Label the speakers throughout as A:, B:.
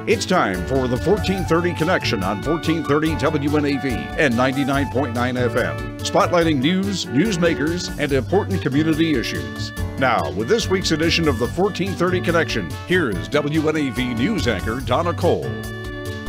A: It's time for the 1430 Connection on 1430 WNAV and 99.9 FM, spotlighting news, newsmakers, and important community issues. Now, with this week's edition of the 1430 Connection, here is WNAV news anchor Donna Cole.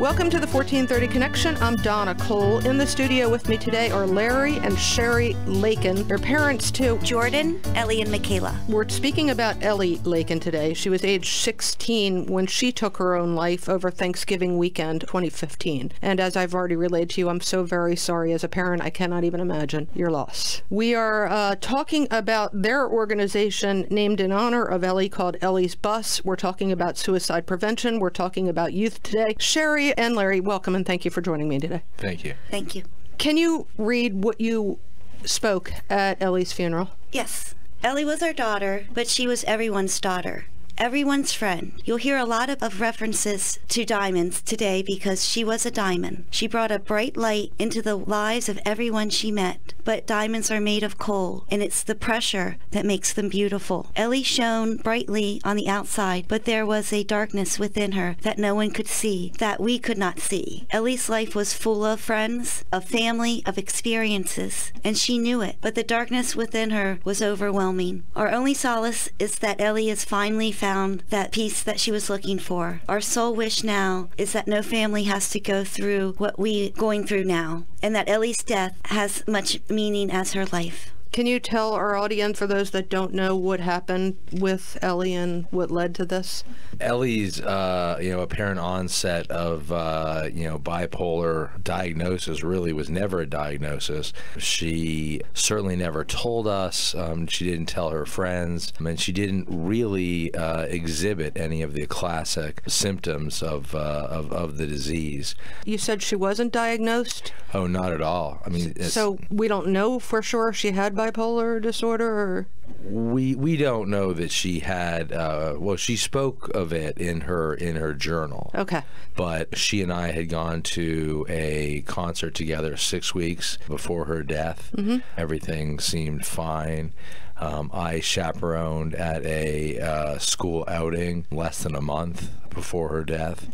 B: Welcome to the 1430 Connection. I'm Donna Cole. In the studio with me today are Larry and Sherry Leikin. Their parents, too.
C: Jordan, Ellie, and Michaela.
B: We're speaking about Ellie Leikin today. She was age 16 when she took her own life over Thanksgiving weekend 2015. And as I've already relayed to you, I'm so very sorry. As a parent, I cannot even imagine your loss. We are talking about their organization named in honor of Ellie called Ellie's Bus. We're talking about suicide prevention. We're talking about youth today. Sherry and Larry, welcome and thank you for joining me today.
D: Thank you.
C: Thank you.
B: Can you read what you spoke at Ellie's funeral?
C: Yes. Ellie was our daughter, but she was everyone's daughter. Everyone's friend. You'll hear a lot of references to diamonds today because she was a diamond. She brought a bright light into the lives of everyone she met. But diamonds are made of coal, and it's the pressure that makes them beautiful. Ellie shone brightly on the outside, but there was a darkness within her that no one could see, that we could not see. Ellie's life was full of friends, of family, of experiences, and she knew it. But the darkness within her was overwhelming. Our only solace is that Ellie has finally found that peace that she was looking for. Our sole wish now is that no family has to go through what we're going through now, and that Ellie's death has much meaning as her life.
B: Can you tell our audience, for those that don't know, what happened with Ellie and what led to this?
D: Ellie's, apparent onset of, bipolar diagnosis really was never a diagnosis. She certainly never told us. She didn't tell her friends, and she didn't really exhibit any of the classic symptoms of the disease.
B: You said she wasn't diagnosed?
D: Oh, not at all. I mean,
B: so we don't know for sure she had bipolar disorder, or?
D: We don't know that she had. She spoke of it in her journal.
B: Okay.
D: But she and I had gone to a concert together 6 weeks before her death. Mm-hmm. Everything seemed fine. I chaperoned at a school outing less than a month before her death,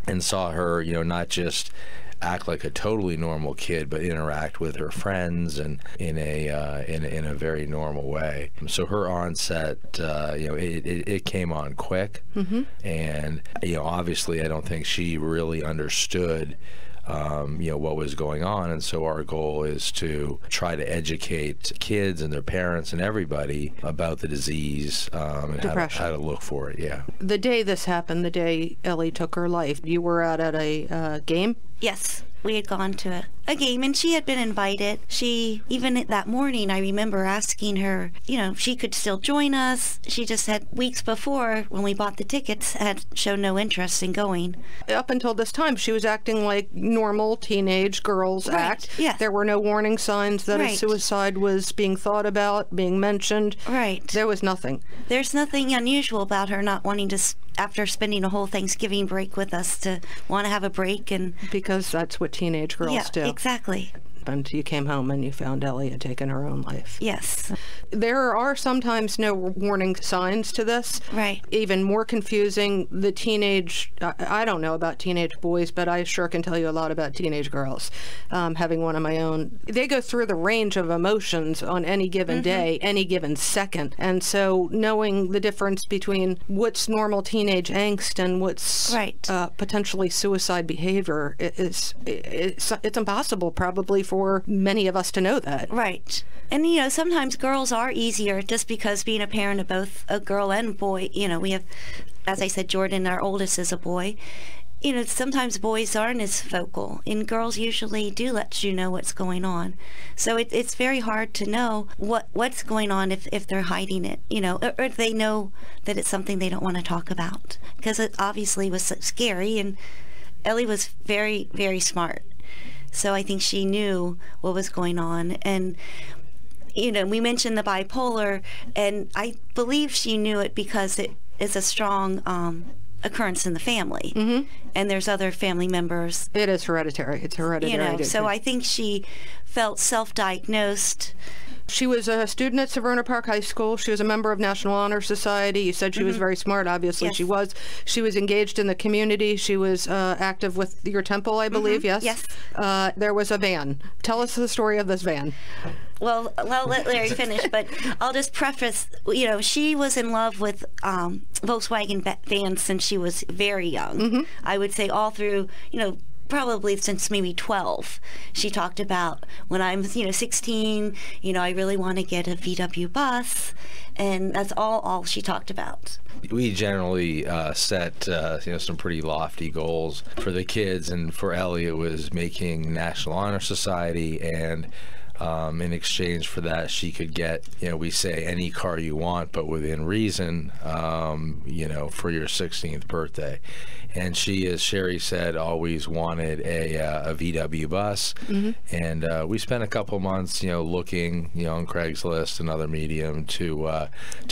D: and saw her, not just act like a totally normal kid, but interact with her friends and in a very normal way. So her onset, it came on quick, mm-hmm. And obviously I don't think she really understood what was going on, and so our goal is to try to educate kids and their parents and everybody about the disease and how to look for it. Yeah. The
B: day this happened, the day Ellie took her life, you were out at a game?
C: Yes. We had gone to a game, and she had been invited. She, even that morning, I remember asking her, if she could still join us. She just had, weeks before, when we bought the tickets, had shown no interest in going.
B: Up until this time, she was acting like normal teenage girls act.
C: Yes.
B: There were no warning signs that a suicide was being thought about, being mentioned.
C: Right.
B: There was nothing.
C: There's nothing unusual about her not wanting to, after spending a whole Thanksgiving break with us, to want to have a break. And
B: because that's what teenage girls do.
C: Exactly.
B: And you came home and you found Ellie had taken her own life.
C: Yes.
B: There are sometimes no warning signs to this.
C: Right.
B: Even more confusing, the teenage, I don't know about teenage boys, but I sure can tell you a lot about teenage girls. Having one of my own, they go through the range of emotions on any given mm-hmm. day, any given second. And so knowing the difference between what's normal teenage angst and what's potentially suicide behavior, it's impossible probably for many of us to know that.
C: Right. And, sometimes girls are easier just because being a parent of both a girl and a boy, we have, as I said, Jordan, our oldest, is a boy. Sometimes boys aren't as vocal, and girls usually do let you know what's going on. So it's very hard to know what's going on if they're hiding it, or if they know that it's something they don't want to talk about, because it obviously was so scary, and Ellie was very, very smart. So I think she knew what was going on. And, we mentioned the bipolar, and I believe she knew it because it is a strong occurrence in the family. Mm-hmm. And there's other family members.
B: It is hereditary. It's hereditary.
C: So I think she felt self-diagnosed
B: She was a student at Severna Park High School. She was a member of National Honor Society. You said she was very smart. Obviously,
C: Yes.
B: she was. She was engaged in the community. She was active with your temple, I believe. Yes.
C: Yes.
B: There was a van. Tell us the story of this van.
C: Well, let Larry finish, but I'll just preface, she was in love with Volkswagen vans since she was very young. I would say all through, probably since maybe 12. She talked about when I'm, 16, I really want to get a VW bus, and that's all she talked about.
D: We generally set some pretty lofty goals for the kids, and for Ellie it was making National Honor Society, and in exchange for that she could get, we say any car you want, but within reason, for your 16th birthday. And she, as Sherry said, always wanted a VW bus. And we spent a couple months, looking, on Craigslist and other medium to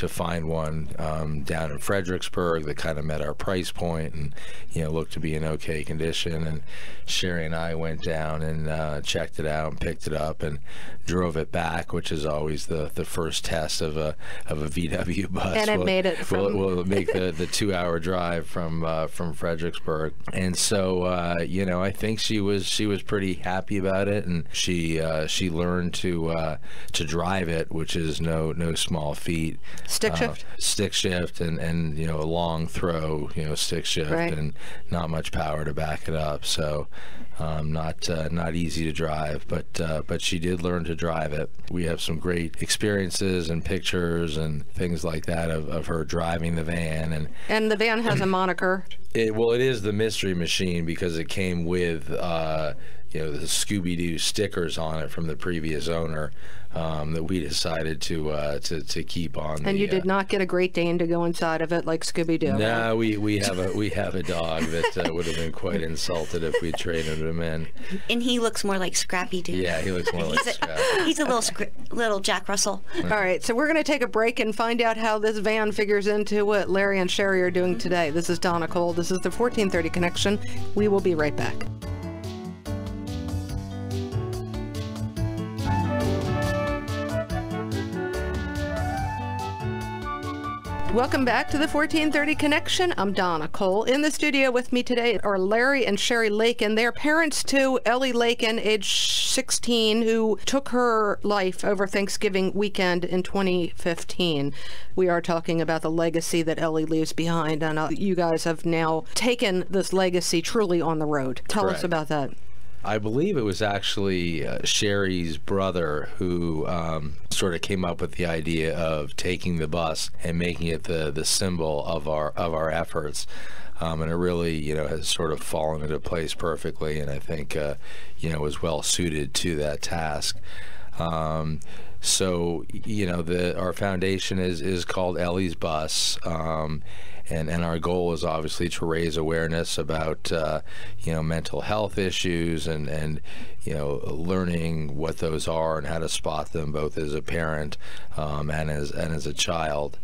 D: find one down in Fredericksburg that kind of met our price point and, looked to be in okay condition. And Sherry and I went down and checked it out and picked it up and drove it back, which is always the first test of a VW bus.
B: And it made it from...
D: We'll make the 2-hour drive from Fredericksburg. And so I think she was pretty happy about it, and she learned to drive it, which is no small feat.
B: Stick shift,
D: and a long throw, stick shift,
B: right.
D: And not much power to back it up. So not easy to drive, but she did learn to drive it. We have some great experiences and pictures and things like that of her driving the van.
B: And the van has a moniker.
D: It is the Mystery Machine because it came with the Scooby-Doo stickers on it from the previous owner that we decided to keep on.
B: And you did not get a Great Dane to go inside of it like Scooby-Doo.
D: No, we have a dog that would have been quite insulted if we traded him in. And
C: he looks more like Scrappy-Doo.
D: Yeah, he looks more like Scrappy.
C: He's a little Jack Russell.
B: All right, so we're going to take a break and find out how this van figures into what Larry and Sherry are doing today. This is Donna Cole. This is the 1430 Connection. We will be right back. Welcome back to the 1430 Connection. I'm Donna Cole. In the studio with me today are Larry and Sherry Leikin. They're parents to Ellie Leikin, age 16, who took her life over Thanksgiving weekend in 2015. We are talking about the legacy that Ellie leaves behind, and you guys have now taken this legacy truly on the road. Tell us about that.
D: I believe it was actually Sherry's brother who sort of came up with the idea of taking the bus and making it the symbol of our efforts. And it really, has sort of fallen into place perfectly, and I think, was well suited to that task. So, our foundation is called Ellie's Bus. And our goal is obviously to raise awareness about mental health issues and learning what those are and how to spot them, both as a parent and as a child.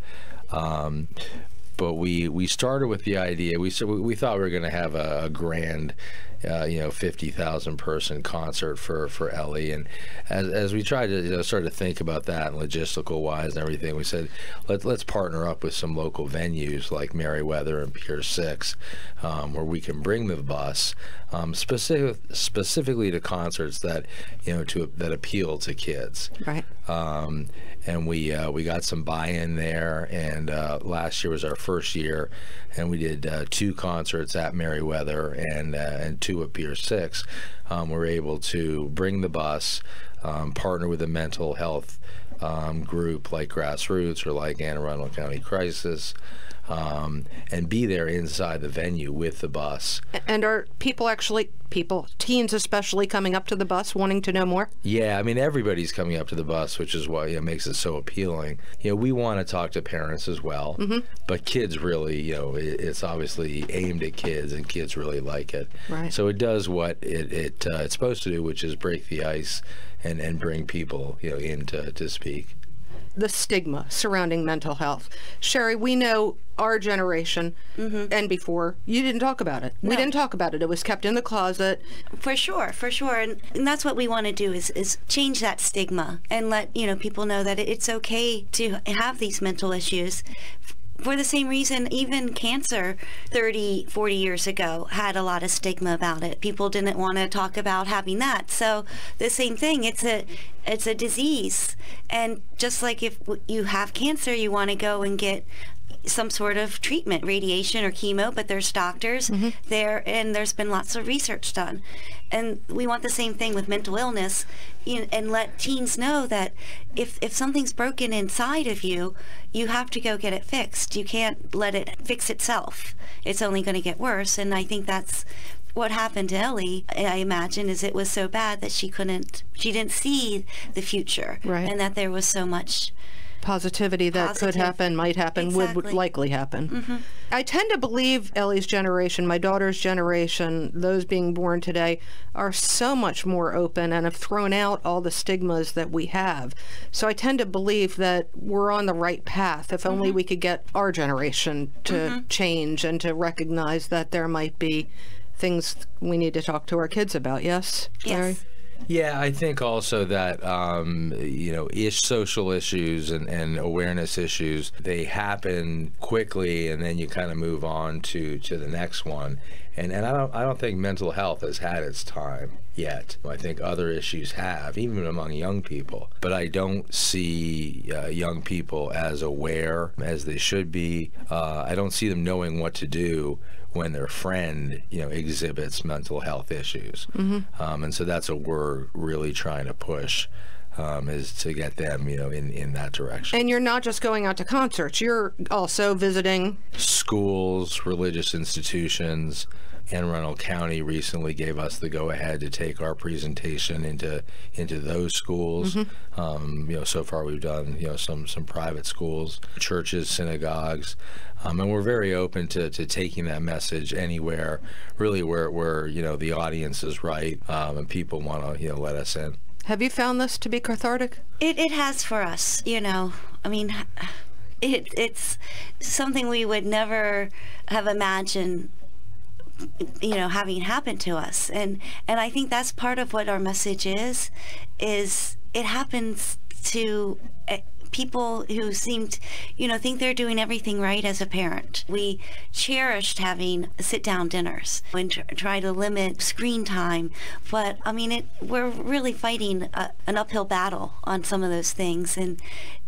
D: But we started with the idea. We thought we were going to have a grand 50,000 person concert for Ellie, and as we tried to start to think about that and logistical wise and everything, we said let's partner up with some local venues like Merriweather and Pier 6, where we can bring the bus specifically to concerts that that appeal to kids.
B: Right.
D: And we got some buy-in there, and last year was our first year, and we did 2 concerts at Merriweather and 2 at Pier 6. We were able to bring the bus, partner with a mental health group like Grassroots or like Anne Arundel County Crisis, and be there inside the venue with the bus. And are teens especially, coming up to the bus wanting to know more? Yeah, I mean, everybody's coming up to the bus, which is what makes it so appealing. We want to talk to parents as well, but kids really, it's obviously aimed at kids, and kids really like it. Right. So it does what it's supposed to do, which is break the ice and bring people, in to speak.
B: the stigma surrounding mental health. Sherry, we know our generation and before, you didn't talk about it.
C: No.
B: We didn't talk about it. It was kept in the closet.
C: For sure. And that's what we want to do is change that stigma and let, people know that it's okay to have these mental issues. For the same reason, even cancer 30, 40 years ago had a lot of stigma about it. People didn't want to talk about having that. So the same thing, it's a disease. And just like if you have cancer, you want to go and get some sort of treatment, radiation or chemo, but there's doctors there, and there's been lots of research done. And we want the same thing with mental illness, and let teens know that if something's broken inside of you, you have to go get it fixed. You can't let it fix itself. It's only going to get worse. And I think that's what happened to Ellie, I imagine, is it was so bad that she didn't see the future,
B: right,
C: and that there was so much
B: positivity that could happen, might happen,
C: exactly.
B: would likely happen. I tend to believe Ellie's generation, my daughter's generation, those being born today, are so much more open and have thrown out all the stigmas that we have. So I tend to believe that we're on the right path, if only we could get our generation to change and to recognize that there might be things we need to talk to our kids about. Yes, Larry?
C: Yes.
D: Yeah, I think also that, social issues and awareness issues, they happen quickly, and then you kind of move on to the next one. And I don't think mental health has had its time yet. I think other issues have, even among young people. But I don't see young people as aware as they should be. I don't see them knowing what to do when their friend, exhibits mental health issues. And so that's what we're really trying to push, is to get them, in that direction.
B: And you're not just going out to concerts, you're also visiting
D: schools, religious institutions. Anne Arundel County recently gave us the go-ahead to take our presentation into those schools. So far we've done some private schools, churches, synagogues, and we're very open to taking that message anywhere, really where the audience is right, and people want to let us in.
B: Have you found this to be cathartic?
C: It has for us. I mean, it's something we would never have imagined having happened to us, and I think that's part of what our message is it happens to people who seemed, think they're doing everything right as a parent. We cherished having sit-down dinners and try to limit screen time, but I mean, we're really fighting an uphill battle on some of those things, and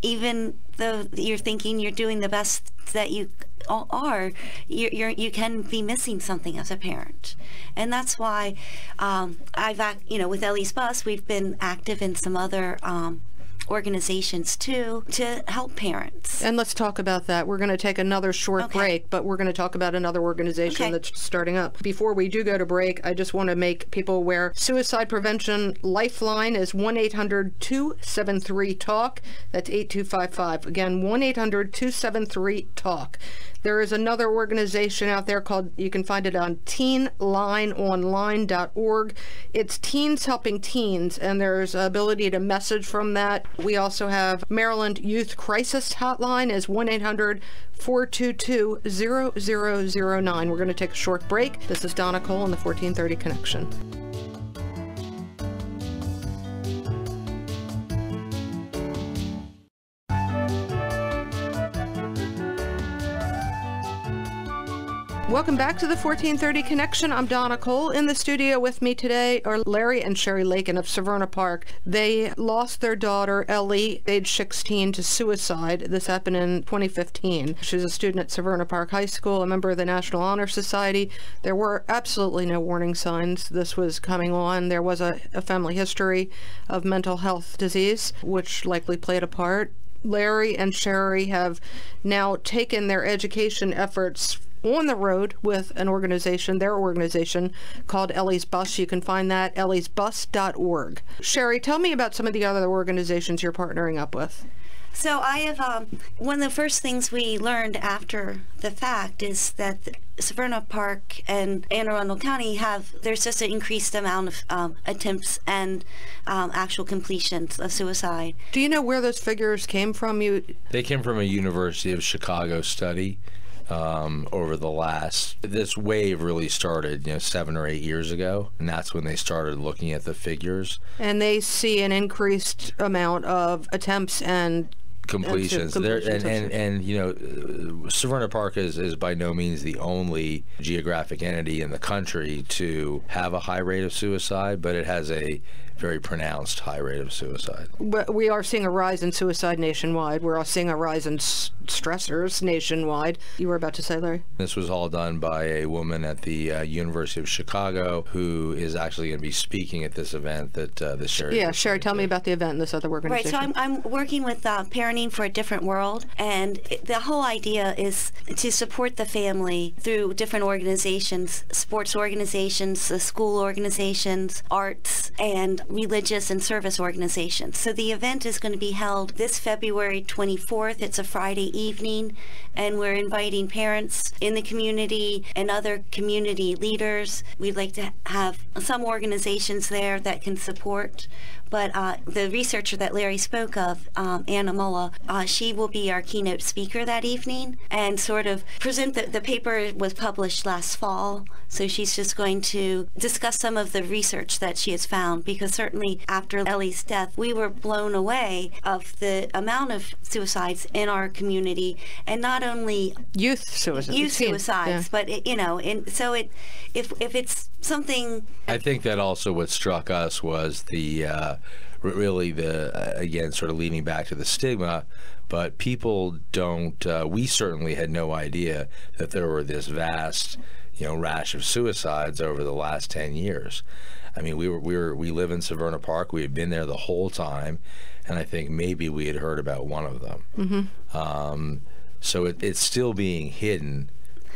C: even though you're thinking you're doing the best that you are, you can be missing something as a parent. And that's why with Ellie's Bus, we've been active in some other organizations too, to help parents.
B: And let's talk about that. We're going to take another short break, but we're going to talk about another organization that's starting up. Before we do go to break, I just want to make people aware, Suicide Prevention Lifeline is 1-800-273-TALK. That's 8255. Again, 1-800-273-TALK. There is another organization out there called, you can find it on teenlineonline.org. It's Teens Helping Teens, and there's ability to message from that. We also have Maryland Youth Crisis Hotline is 1-800-422-0009. We're going to take a short break. This is Donna Cole on the 1430 Connection. Welcome back to the 1430 Connection. I'm Donna Cole. In the studio with me today are Larry and Sherry Leikin of Severna Park. They lost their daughter, Ellie, age 16, to suicide. This happened in 2015. She was a student at Severna Park High School, a member of the National Honor Society. There were absolutely no warning signs this was coming on. There was a family history of mental health disease, which likely played a part. Larry and Sherry have now taken their education efforts on the road with an organization, their organization, called Ellie's Bus. You can find that elliesbus.org. Sherry, tell me about some of the other organizations you're partnering up with.
C: So I have, one of the first things we learned after the fact is that Severna Park and Anne Arundel County there's just an increased amount of attempts and actual completions of suicide.
B: Do you know where those figures came from?
D: They came from a University of Chicago study over this wave really started 7 or 8 years ago, and that's when they started looking at the figures.
B: And they see an increased amount of attempts and
D: completions. And Severna Park is by no means the only geographic entity in the country to have a high rate of suicide, but it has a very pronounced high rate of suicide.
B: But we are seeing a rise in suicide nationwide. We're also seeing a rise in stressors nationwide. You were about to say, Larry?
D: This was all done by a woman at the University of Chicago who is actually going to be speaking at this event that this Sherry.
B: Yeah, Sherry, tell me about the event and this other organization.
C: Right, so I'm working with Parenting for a Different World, and the whole idea is to support the family through different organizations, sports organizations, school organizations, arts, and religious and service organizations. So the event is going to be held this February 24th. It's a Friday evening, and we're inviting parents in the community and other community leaders. We'd like to have some organizations there that can support. But the researcher that Larry spoke of, Anna Mulla, she will be our keynote speaker that evening and sort of present the paper was published last fall. So she's just going to discuss some of the research that she has found, because certainly after Ellie's death, we were blown away of the amount of suicides in our community, and not only
B: youth suicides,
C: but if it's something.
D: I think that also what struck us was again, sort of leading back to the stigma, but people don't, we certainly had no idea that there were this vast, rash of suicides over the last 10 years. I mean, we live in Severna Park. We had been there the whole time, and I think maybe we had heard about one of them. Mm-hmm. So it's still being hidden,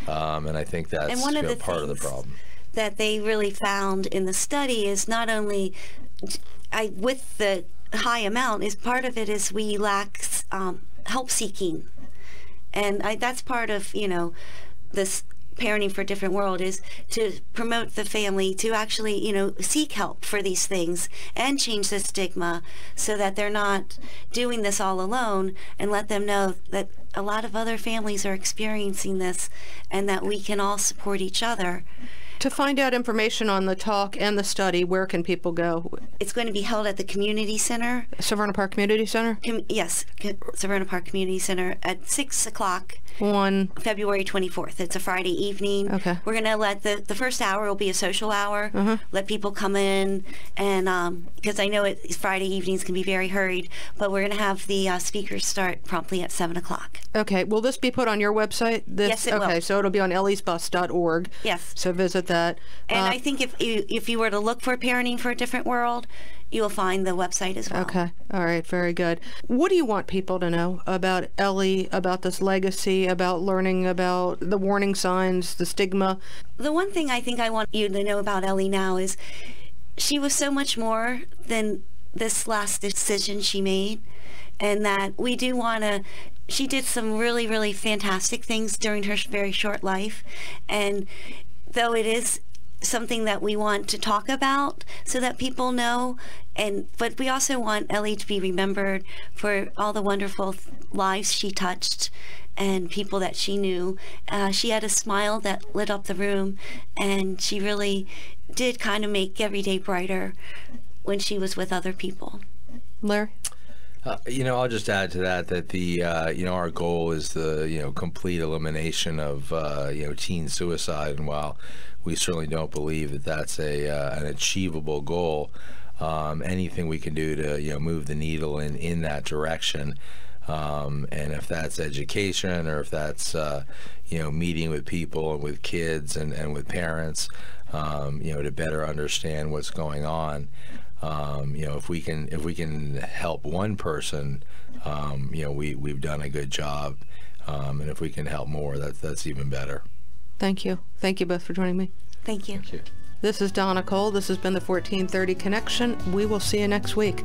D: and I think that's part of the problem.
C: That they really found in the study is not only with the high amount, is part of it is we lack help seeking, and that's part of this Parenting for a Different World, is to promote the family to actually seek help for these things and change the stigma so that they're not doing this all alone, and let them know that a lot of other families are experiencing this and that we can all support each other.
B: To find out information on the talk and the study, where can people go?
C: It's going to be held at the Community Center.
B: Severna Park Community Center?
C: Yes, Severna Park Community Center at 6 o'clock on February 24th. It's a Friday evening. Okay. We're going to let the first hour will be a social hour. Let people come in, and because I know Friday evenings can be very hurried, but we're going to have the speakers start promptly at 7 o'clock.
B: Okay. Will this be put on your website?
C: Yes, it will.
B: Okay, so it'll be on elliesbus.org.
C: Yes.
B: So visit that.
C: And I think if you were to look for Parenting for a Different World, you'll find the website as well.
B: Okay. All right. Very good. What do you want people to know about Ellie, about this legacy, about learning about the warning signs, the stigma?
C: The one thing I think I want you to know about Ellie now is she was so much more than this last decision she made, and that we do want to. She did some really, really fantastic things during her very short life, and though it is something that we want to talk about so that people know, but we also want Ellie to be remembered for all the wonderful lives she touched and people that she knew. She had a smile that lit up the room, and she really did kind of make every day brighter when she was with other people.
B: Larry?
D: I'll just add to that the our goal is the complete elimination of teen suicide, and while we certainly don't believe that that's an achievable goal, anything we can do to move the needle in that direction, and if that's education, or if that's meeting with people and with kids and with parents, to better understand what's going on. If we can help one person, we've done a good job, and if we can help more, that's even better.
B: Thank you. Thank you both for joining me.
C: Thank you.
D: Thank you.
B: This is Donna Cole. This has been the 1430 Connection. We will see you next week.